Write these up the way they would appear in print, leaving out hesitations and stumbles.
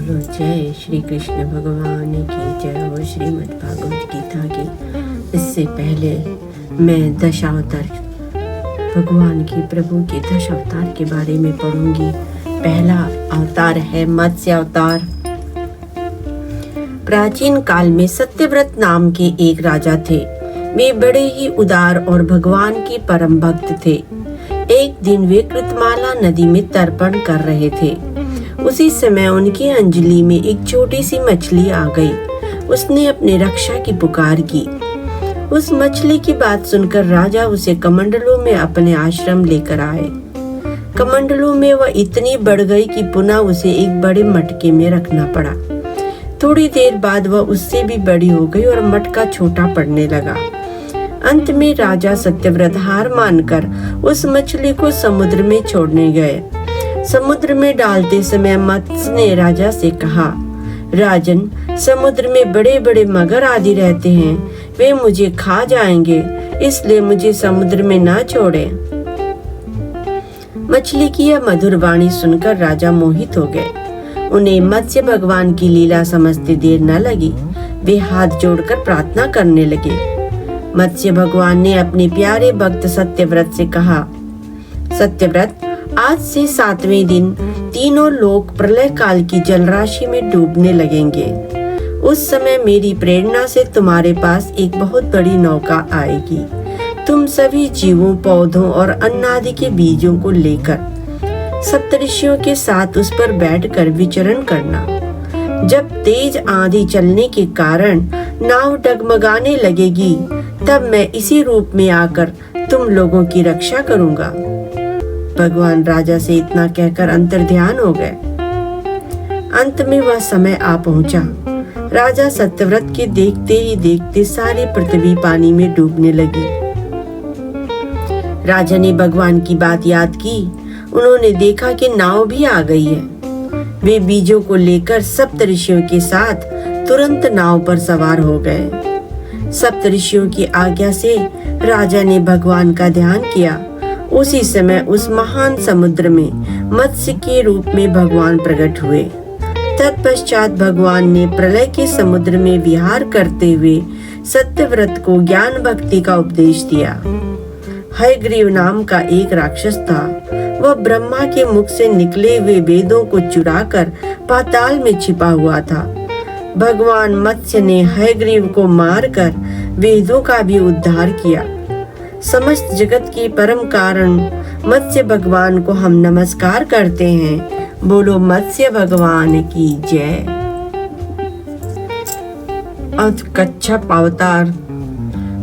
बोलो जय श्री कृष्ण भगवान की जय। और श्रीमद् भागवत गीता की इससे पहले मैं दशावतार भगवान की प्रभु के दशावतार के बारे में पढ़ूंगी। पहला अवतार है मत्स्य अवतार। प्राचीन काल में सत्यव्रत नाम के एक राजा थे। वे बड़े ही उदार और भगवान के परम भक्त थे। एक दिन वे कृतमाला नदी में तर्पण कर रहे थे। उसी समय उनकी अंजलि में एक छोटी सी मछली आ गई। उसने अपने रक्षा की पुकार की। उस मछली की बात सुनकर राजा उसे कमंडलों में अपने आश्रम लेकर आए। कमंडलों में वह इतनी बढ़ गई कि पुनः उसे एक बड़े मटके में रखना पड़ा। थोड़ी देर बाद वह उससे भी बड़ी हो गई और मटका छोटा पड़ने लगा। अंत में राजा सत्यव्रत हार मानकर उस मछली को समुद्र में छोड़ने गए। समुद्र में डालते समय मत्स्य ने राजा से कहा, राजन, समुद्र में बड़े बड़े मगर आदि रहते हैं, वे मुझे खा जाएंगे, इसलिए मुझे समुद्र में ना छोड़े। मछली की यह मधुर वाणी सुनकर राजा मोहित हो गए। उन्हें मत्स्य भगवान की लीला समझते देर न लगी। वे हाथ जोड़कर प्रार्थना करने लगे। मत्स्य भगवान ने अपने प्यारे भक्त सत्यव्रत से कहा, सत्यव्रत, आज से 7वें दिन तीनों लोग प्रलय काल की जलराशि में डूबने लगेंगे। उस समय मेरी प्रेरणा से तुम्हारे पास एक बहुत बड़ी नौका आएगी। तुम सभी जीवों, पौधों और अन्न आदि के बीजों को लेकर सप्तऋषियों के साथ उस पर बैठकर विचरण करना। जब तेज आंधी चलने के कारण नाव डगमगाने लगेगी, तब मैं इसी रूप में आकर तुम लोगों की रक्षा करूंगा। भगवान राजा से इतना कहकर अंतर्ध्यान हो गए। अंत में वह समय आ पहुंचा। राजा सत्यव्रत के देखते ही देखते सारी पृथ्वी पानी में डूबने लगी। राजा ने भगवान की बात याद की। उन्होंने देखा कि नाव भी आ गई है। वे बीजों को लेकर सप्तऋषियों के साथ तुरंत नाव पर सवार हो गए। सप्तऋषियों की आज्ञा से राजा ने भगवान का ध्यान किया। उसी समय उस महान समुद्र में मत्स्य के रूप में भगवान प्रकट हुए। तत्पश्चात भगवान ने प्रलय के समुद्र में विहार करते हुए सत्यव्रत को ज्ञान भक्ति का उपदेश दिया। हयग्रीव नाम का एक राक्षस था। वह ब्रह्मा के मुख से निकले हुए वेदों को चुराकर पाताल में छिपा हुआ था। भगवान मत्स्य ने हयग्रीव को मारकर वेदों का भी उद्धार किया। समस्त जगत के परम कारण मत्स्य भगवान को हम नमस्कार करते हैं। बोलो मत्स्य भगवान की जय। कच्छप अवतार।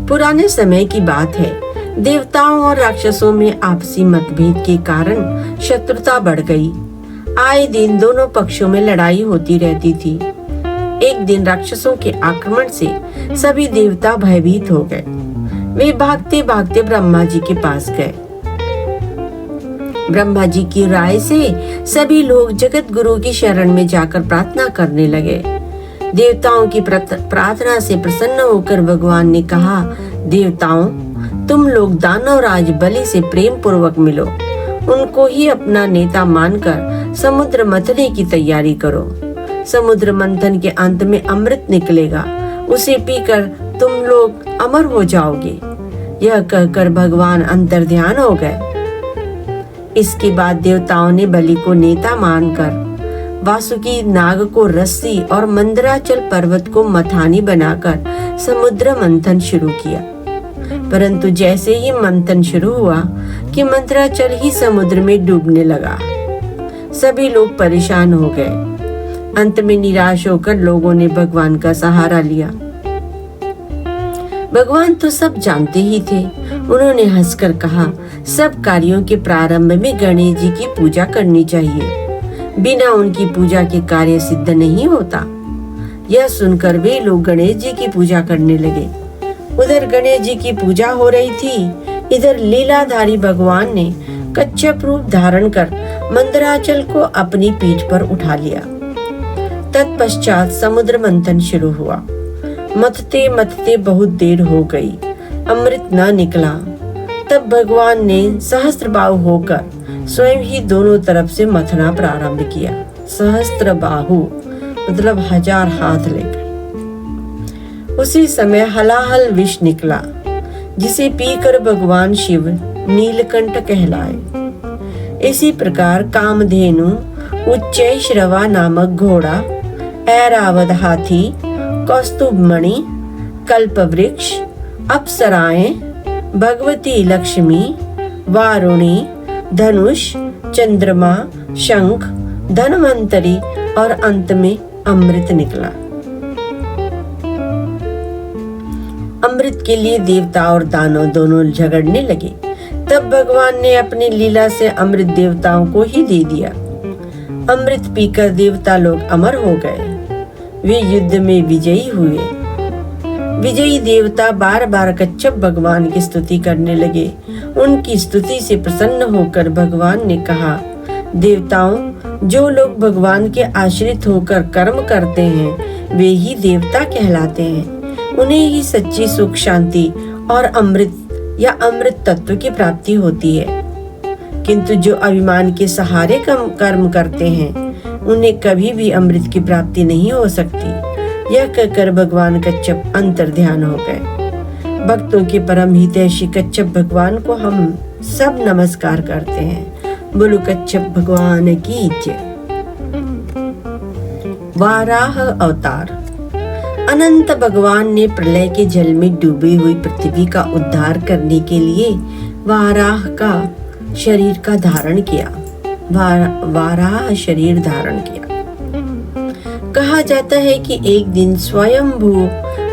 पुराने समय की बात है। देवताओं और राक्षसों में आपसी मतभेद के कारण शत्रुता बढ़ गई। आए दिन दोनों पक्षों में लड़ाई होती रहती थी। एक दिन राक्षसों के आक्रमण से सभी देवता भयभीत हो गए। वे भागते भागते ब्रह्मा जी के पास गए। ब्रह्मा जी की राय से सभी लोग जगत गुरु की शरण में जाकर प्रार्थना करने लगे। देवताओं की प्रार्थना से प्रसन्न होकर भगवान ने कहा, देवताओं, तुम लोग दानवराज बलि से प्रेम पूर्वक मिलो। उनको ही अपना नेता मानकर समुद्र मंथन की तैयारी करो। समुद्र मंथन के अंत में अमृत निकलेगा। उसे पीकर तुम लोग अमर हो जाओगे। यह कहकर भगवान अंतर्ध्यान हो गए। इसके बाद देवताओं ने बलि को नेता मानकर वासुकी नाग को रस्सी और मंदराचल पर्वत को मथानी बनाकर समुद्र मंथन शुरू किया। परंतु जैसे ही मंथन शुरू हुआ कि मंदराचल ही समुद्र में डूबने लगा। सभी लोग परेशान हो गए। अंत में निराश होकर लोगों ने भगवान का सहारा लिया। भगवान तो सब जानते ही थे। उन्होंने हंसकर कहा, सब कार्यों के प्रारंभ में गणेश जी की पूजा करनी चाहिए। बिना उनकी पूजा के कार्य सिद्ध नहीं होता। यह सुनकर वे लोग गणेश जी की पूजा करने लगे। उधर गणेश जी की पूजा हो रही थी, इधर लीलाधारी भगवान ने कच्छप रूप धारण कर मंदराचल को अपनी पीठ पर उठा लिया। तत्पश्चात समुद्र मंथन शुरू हुआ। मथते मथते बहुत देर हो गई, अमृत न निकला। तब भगवान ने सहस्त्रबाहु होकर स्वयं ही दोनों तरफ से मथना प्रारंभ किया। सहस्त्रबाहु मतलब 1000 हाथ लेकर। उसी समय हलाहल विष निकला, जिसे पीकर भगवान शिव नीलकंठ कहलाए। इसी प्रकार कामधेनु, उच्चैश्रवा नामक घोड़ा, ऐरावत हाथी, कौस्तुभमणि, कल्पवृक्ष, अप्सराएं, भगवती लक्ष्मी, वारुणी, धनुष, चंद्रमा, शंख, धन्वंतरी और अंत में अमृत निकला। अमृत के लिए देवता और दानव दोनों झगड़ने लगे। तब भगवान ने अपनी लीला से अमृत देवताओं को ही दे दिया। अमृत पीकर देवता लोग अमर हो गए। वे युद्ध में विजयी हुए। विजयी देवता बार बार कच्छप भगवान की स्तुति करने लगे। उनकी स्तुति से प्रसन्न होकर भगवान ने कहा, देवताओं, जो लोग भगवान के आश्रित होकर कर्म करते हैं वे ही देवता कहलाते हैं। उन्हें ही सच्ची सुख, शांति और अमृत या अमृत तत्व की प्राप्ति होती है। किंतु जो अभिमान के सहारे कर्म करते हैं उन्हें कभी भी अमृत की प्राप्ति नहीं हो सकती। यह कहकर भगवान कच्छप अंतर्ध्यान हो गए। भक्तों के परम हितैषी कच्छप भगवान को हम सब नमस्कार करते हैं। बोलो कच्छप भगवान की जय। वाराह अवतार। अनंत भगवान ने प्रलय के जल में डूबी हुई पृथ्वी का उद्धार करने के लिए वाराह का शरीर का धारण किया। वाराह शरीर धारण किया। कहा जाता है कि एक दिन स्वयंभू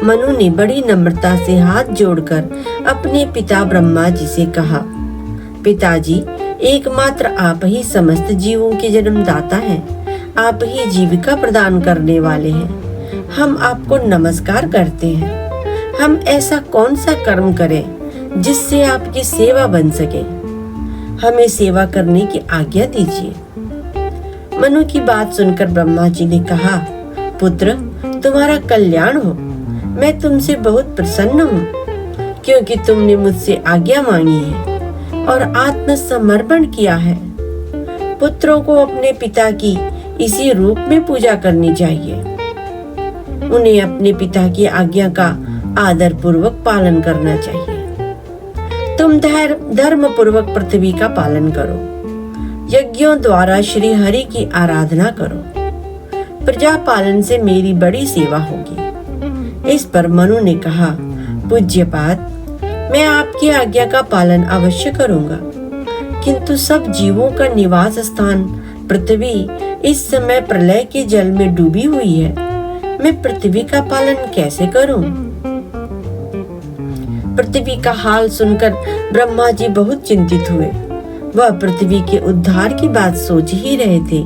मनु ने बड़ी नम्रता से हाथ जोड़कर अपने पिता ब्रह्मा जी से कहा, पिताजी, एकमात्र आप ही समस्त जीवों के जन्मदाता हैं। आप ही जीविका प्रदान करने वाले हैं। हम आपको नमस्कार करते हैं। हम ऐसा कौन सा कर्म करें जिससे आपकी सेवा बन सके? हमें सेवा करने की आज्ञा दीजिए। मनु की बात सुनकर ब्रह्मा जी ने कहा, पुत्र, तुम्हारा कल्याण हो। मैं तुमसे बहुत प्रसन्न हूँ, क्योंकि तुमने मुझसे आज्ञा मांगी है और आत्मसमर्पण किया है। पुत्रों को अपने पिता की इसी रूप में पूजा करनी चाहिए। उन्हें अपने पिता की आज्ञा का आदर पूर्वक पालन करना चाहिए। तुम धर्म पूर्वक पृथ्वी का पालन करो। यज्ञों द्वारा श्री हरि की आराधना करो। प्रजा पालन से मेरी बड़ी सेवा होगी। इस पर मनु ने कहा, पूज्यपाद, मैं आपकी आज्ञा का पालन अवश्य करूंगा, किंतु सब जीवों का निवास स्थान पृथ्वी इस समय प्रलय के जल में डूबी हुई है। मैं पृथ्वी का पालन कैसे करूं? पृथ्वी का हाल सुनकर ब्रह्मा जी बहुत चिंतित हुए। वह पृथ्वी के उद्धार की बात सोच ही रहे थे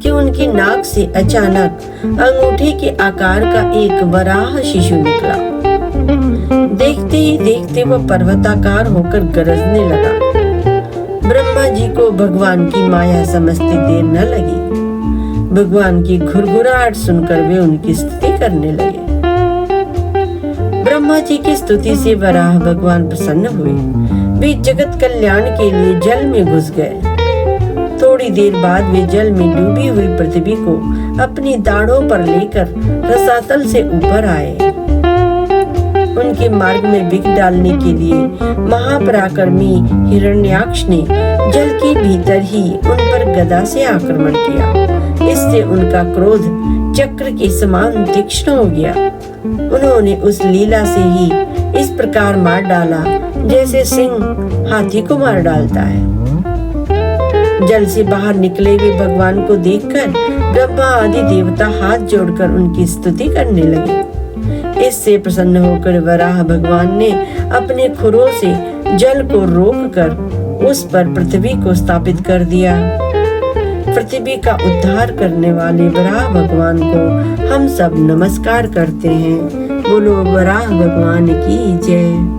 कि उनकी नाक से अचानक अंगूठे के आकार का एक वराह शिशु निकला। देखते ही देखते वह पर्वताकार होकर गरजने लगा। ब्रह्मा जी को भगवान की माया समझते देर न लगी। भगवान की घुरघुराहट सुनकर वे उनकी स्तुति करने लगे। ब्रह्मा जी की स्तुति से वराह भगवान प्रसन्न हुए। वे जगत कल्याण के लिए जल में घुस गए। थोड़ी देर बाद वे जल में डूबी हुई पृथ्वी को अपनी दाढ़ों पर लेकर रसातल से ऊपर आए। उनके मार्ग में विघ्न डालने के लिए महापराक्रमी हिरण्याक्ष ने जल के भीतर ही उन पर गदा से आक्रमण किया। इससे उनका क्रोध चक्र के समान तीक्ष्ण हो गया। उन्होंने उस लीला से ही इस प्रकार मार डाला जैसे सिंह हाथी को मार डालता है। जल से बाहर निकले हुए भगवान को देखकर ब्रह्मा आदि देवता हाथ जोड़कर उनकी स्तुति करने लगे। इससे प्रसन्न होकर वराह भगवान ने अपने खुरों से जल को रोककर उस पर पृथ्वी को स्थापित कर दिया। पृथ्वी का उद्धार करने वाले वराह भगवान को हम सब नमस्कार करते हैं। बोलो वराह भगवान की जय।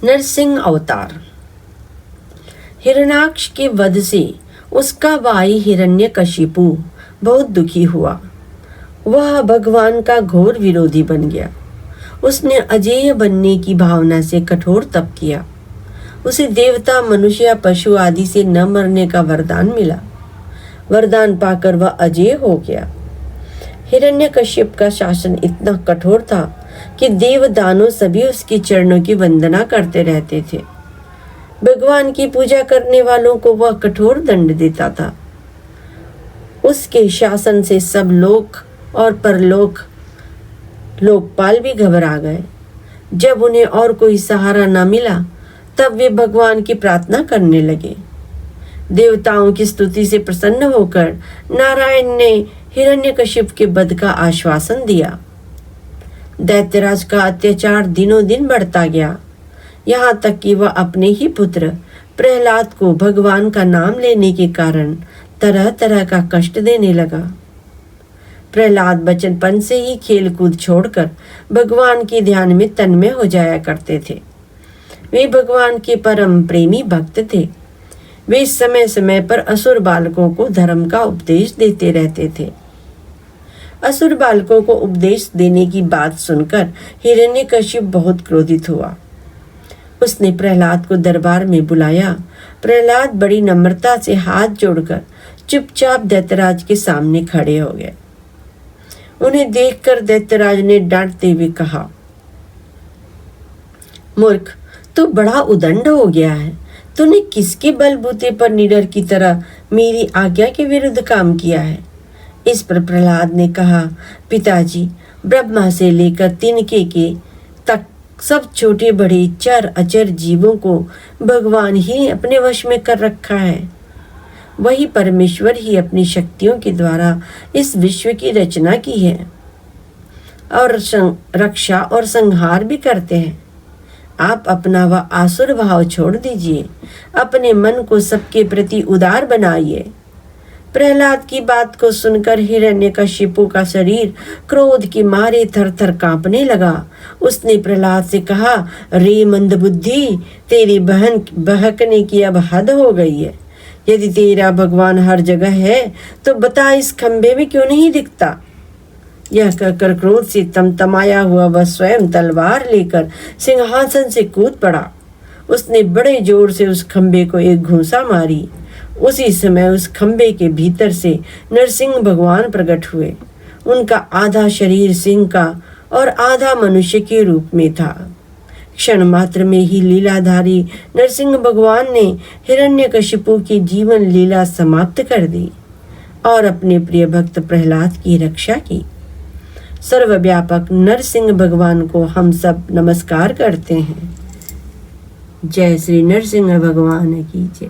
नरसिंह अवतार। हिरण्याक्ष के वध से उसका भाई हिरण्यकशिपु बहुत दुखी हुआ। वह भगवान का घोर विरोधी बन गया। उसने अजेय बनने की भावना से कठोर तप किया। उसे देवता, मनुष्य, पशु आदि से न मरने का वरदान मिला। वरदान पाकर वह अजेय हो गया। हिरण्यकश्यप का शासन इतना कठोर था कि देव दानव सभी उसके चरणों की वंदना करते रहते थे। भगवान की पूजा करने वालों को वह कठोर दंड देता था। उसके शासन से सब लोक और परलोक लोकपाल भी घबरा गए। जब उन्हें और कोई सहारा न मिला तब वे भगवान की प्रार्थना करने लगे। देवताओं की स्तुति से प्रसन्न होकर नारायण ने हिरण्यकशिप के वध का आश्वासन दिया। दैत्यराज का अत्याचार दिनों दिन बढ़ता गया, यहाँ तक कि वह अपने ही पुत्र प्रहलाद को भगवान का नाम लेने के कारण तरह तरह का कष्ट देने लगा। प्रहलाद बचपन से ही खेल कूद छोड़कर भगवान के ध्यान में तन्मय हो जाया करते थे। वे भगवान के परम प्रेमी भक्त थे। वे समय समय पर असुर बालकों को धर्म का उपदेश देते रहते थे। असुर बालकों को उपदेश देने की बात सुनकर हिरण्यकशिप बहुत क्रोधित हुआ। उसने प्रहलाद को दरबार में बुलाया। प्रहलाद बड़ी नम्रता से हाथ जोड़कर चुपचाप दैत्यराज के सामने खड़े हो गए। उन्हें देखकर दैत्यराज ने डांटते हुए कहा, मूर्ख, तू बड़ा उदंड हो गया है। तूने किसके बलबूते पर निडर की तरह मेरी आज्ञा के विरुद्ध काम किया है? इस पर प्रहलाद ने कहा, पिताजी, ब्रह्मा से लेकर तिनके के तक सब छोटे बड़े चर अचर जीवों को भगवान ही अपने वश में कर रखा है। वही परमेश्वर ही अपनी शक्तियों के द्वारा इस विश्व की रचना की है और रक्षा और संहार भी करते हैं। आप अपना वह आसुर भाव छोड़ दीजिए, अपने मन को सबके प्रति उदार बनाइए। प्रहलाद की बात को सुनकर हिरण्यकशिपु का शरीर क्रोध के मारे थर थर कांपने लगा। उसने प्रहलाद से कहा, रे मंदबुद्धि, तेरी बहन बहकने की अब हद हो गई है। यदि तेरा भगवान हर जगह है तो बता, इस खंबे में क्यों नहीं दिखता? यह कहकर क्रोध से तमतमाया हुआ वह स्वयं तलवार लेकर सिंहासन से कूद पड़ा। उसने बड़े जोर से उस खंबे को एक घूंसा मारी। उसी समय उस खंबे के भीतर से नरसिंह भगवान प्रकट हुए। उनका आधा शरीर सिंह का और आधा मनुष्य के रूप में था। क्षण मात्र में ही लीलाधारी नरसिंह भगवान ने हिरण्यकशिपु की जीवन लीला समाप्त कर दी और अपने प्रिय भक्त प्रहलाद की रक्षा की। सर्वव्यापक नरसिंह भगवान को हम सब नमस्कार करते हैं। जय श्री नरसिंह भगवान की जय।